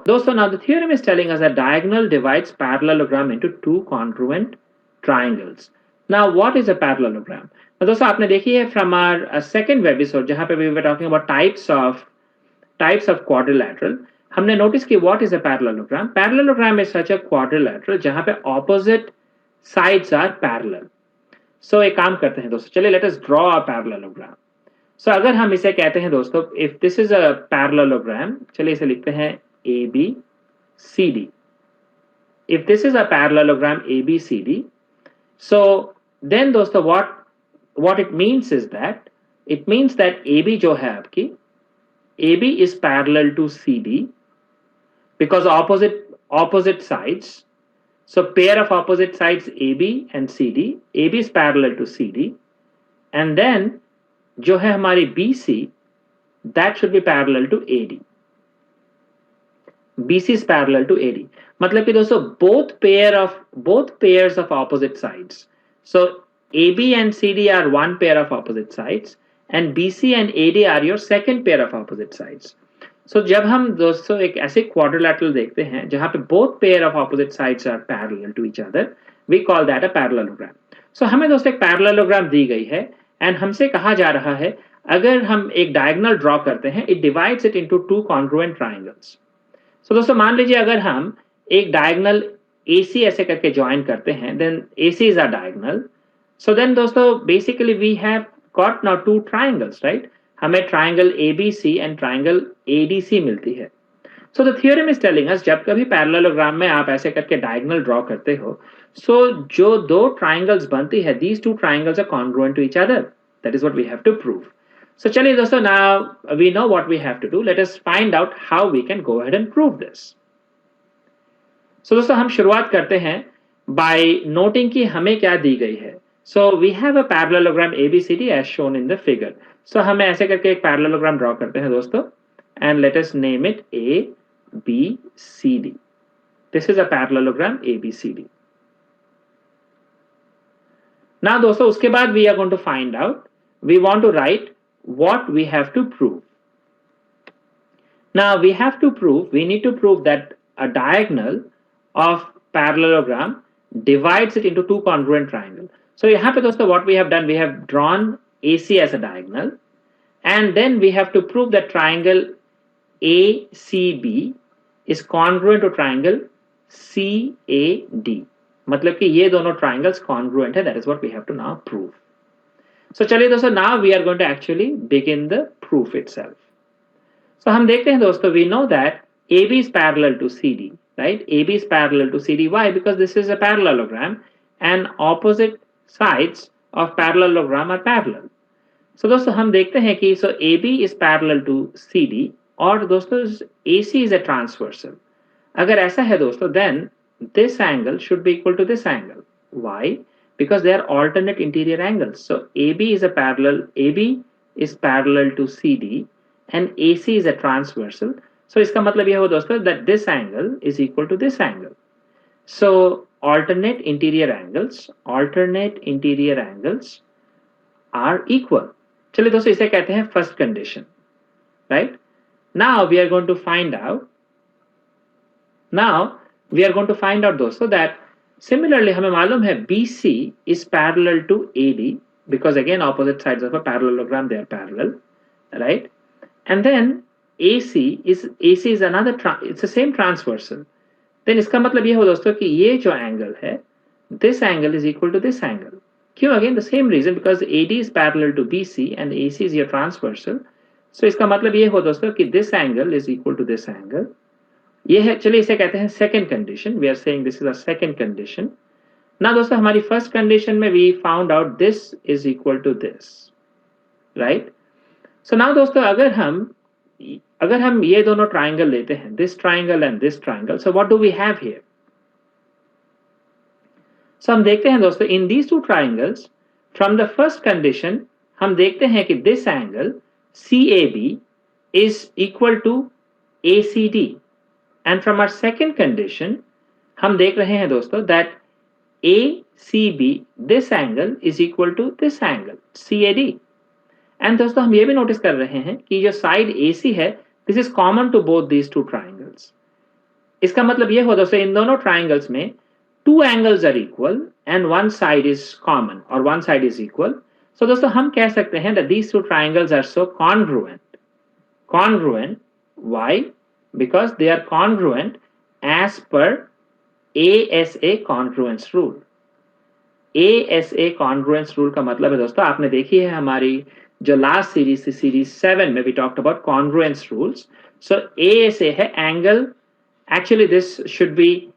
दोस्तों, now the theorem is telling us that diagonal divides parallelogram into two congruent triangles. Now what is a parallelogram? Now दोस्तों, आपने देखी है from our second webisode जहाँ पे we were talking about types of quadrilateral. हमने notice कि what is a parallelogram? Parallelogram is such a quadrilateral जहाँ पे opposite sides are parallel. So एक काम करते हैं दोस्तों, चलिए let us draw a parallelogram. So अगर हम इसे कहते हैं दोस्तों, if this is a parallelogram, चलिए इसे लिखते हैं ABCD. If this is a parallelogram ABCD, so then दोस्तों what it means is that it means that AB जो है आपकी AB is parallel to CD because opposite sides. So pair of opposite sides AB and CD. AB is parallel to CD, and then जो है हमारी BC, that should be parallel to AD. BC is parallel to AD. मतलब कि दोस्तों both pairs of opposite sides. So AB and CD are one pair of opposite sides, and BC and AD are your second pair of opposite sides. So जब हम दोस्तों एक ऐसे quadrilateral देखते हैं जहाँ पे both pair of opposite sides are parallel to each other, we call that a parallelogram. So हमें दोस्तों एक parallelogram दी गई है and हमसे कहा जा रहा है अगर हम एक diagonal draw करते हैं, it divides it into two congruent triangles. So दोस्तों मान लीजिए अगर हम एक diagonal AC ऐसे करके join करते हैं, then AC is a diagonal. So then दोस्तों basically we have got now two triangles, right? हमें triangle ABC and triangle ADC मिलती है. So the theorem is telling us जब कभी parallelogram में आप ऐसे करके diagonal draw करते हो, so जो दो triangles बनती है, these two triangles are congruent to each other. That is what we have to prove. So चलिए दोस्तों, now we know what we have to do. Let us find out how we can go ahead and prove this. So दोस्तों हम शुरुआत करते हैं by noting कि हमें क्या दी गई है. So we have a parallelogram ABCD as shown in the figure. So हमें ऐसे करके एक parallelogram draw करते हैं दोस्तों, and let us name it ABCD. This is a parallelogram ABCD. Now दोस्तों उसके बाद we are going to find out, we want to write what we have to prove. Now we need to prove that a diagonal of parallelogram divides it into two congruent triangles. So यहाँ पे दोस्तों what we have done, we have drawn AC as a diagonal, and then we have to prove that triangle ACB is congruent to triangle CAD. मतलब कि ये दोनों triangles congruent है. That is what we have to now prove. So चलिए दोस्तों, now we are going to actually begin the proof itself. So हम देखते हैं दोस्तों, we know that AB is parallel to CD, right? AB is parallel to CD. Why? Because this is a parallelogram and opposite sides of parallelogram are parallel. So दोस्तों हम देखते हैं कि so AB is parallel to CD और दोस्तों AC is a transversal. अगर ऐसा है दोस्तों, then this angle should be equal to this angle. Why? Because they are alternate interior angles. So AB is parallel to CD and AC is a transversal. So इसका मतलब यह हो दोस्तों that this angle is equal to this angle. So alternate interior angles are equal. चलिए दोस्तों इसे कहते हैं first condition, right? Now we are going to find out दोस्तों that similarly हमें मालूम है BC is parallel to AD because again opposite sides of a parallelogram, they are parallel, right? And then AC is another it's the same transversal. Then इसका मतलब ये हो दोस्तों कि ये जो angle है, this angle is equal to this angle. क्यों? Again the same reason, because AD is parallel to BC and AC is your transversal. So इसका मतलब ये हो दोस्तों कि this angle is equal to this angle. ये है, चलिए इसे कहते हैं second condition. We are saying this is a second condition. Now दोस्तों हमारी first condition में we found out this is equal to this, right? So now दोस्तों अगर हम ये दोनों triangle लेते हैं, this triangle and this triangle, so what do we have here? So हम देखते हैं दोस्तों in these two triangles, from the first condition हम देखते हैं कि this angle CAB is equal to ACD, and from our second condition हम देख रहे हैं दोस्तों that ACB, this angle is equal to this angle CAD. And दोस्तों हम ये भी नोटिस कर रहे हैं कि जो साइड AC है, this is common to both these two triangles. इसका मतलब ये हो दोस्तों इन दोनों ट्राइंगल्स में two angles are equal and one side is common और one side is equal. So दोस्तों हम कह सकते हैं that these two triangles are so congruent. Why? Because they are congruent as per ASA congruence rule. ASA congruence rule का मतलब है दोस्तों आपने देखी है हमारी जो लास्ट सीरीज थी सीरीज 7 में we talked about congruence rules. So ASA है angle. Actually this should be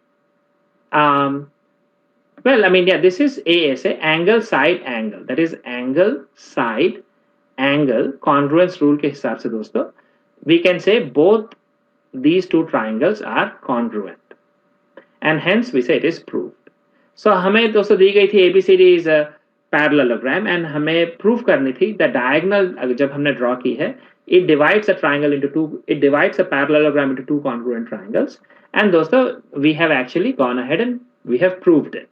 well, I mean, yeah, this is ASA, angle side angle. That is angle side angle congruence rule के हिसाब से दोस्तों we can say both these two triangles are congruent and hence we say it is proved. So हमें दोस्तों दी गई थी ABCD is a parallelogram and हमें prove करनी थी the diagonal जब हमने draw की है it divides a triangle into two, it divides a parallelogram into two congruent triangles and दोस्तों we have actually gone ahead and we have proved it.